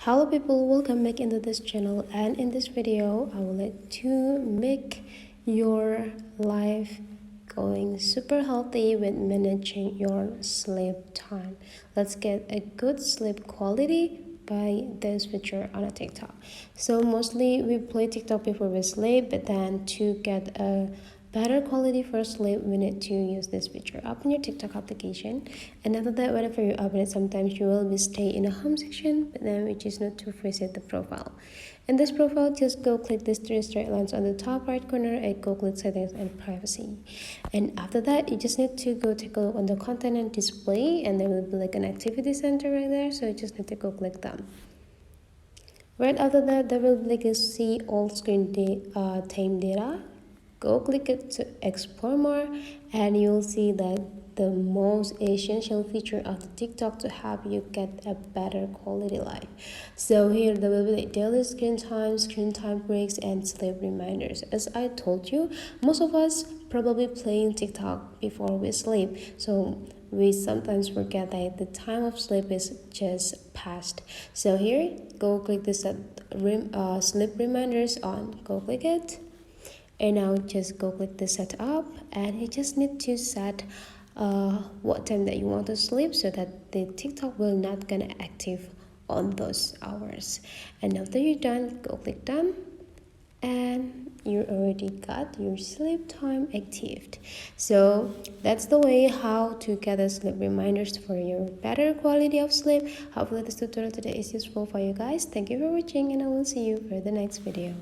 Hello people, welcome back into this channel, and in this video I will let to make your life going super healthy with managing your sleep time. Let's get a good sleep quality by this feature on a TikTok. So mostly we play TikTok before we sleep, but then to get a better quality for sleep, we need to use this feature. Open your TikTok application, and after that, whenever you open it, sometimes you will be stay in a home section, but then we just need to reset the profile. In this profile, just go click these three straight lines on the top right corner and go click settings and privacy. And after that, you just need to go take a look on the content and display, and there will be like an activity center right there, so you just need to go click them. Right after that, there will be like a see all screen time data. Go click it to explore more, and you'll see that the most essential feature of the TikTok to help you get a better quality life. So here there will be like daily screen time breaks, and sleep reminders. As I told you, most of us probably playing TikTok before we sleep, so we sometimes forget that the time of sleep is just past. So here, go click this sleep reminders on. Go click it. And now just go click the setup, and you just need to set what time that you want to sleep so that the TikTok will not gonna active on those hours. And after you're done, go click done, and you already got your sleep time actived. So that's the way how to get a sleep reminders for your better quality of sleep. Hopefully this tutorial today is useful for you guys. Thank you for watching, and I will see you for the next video.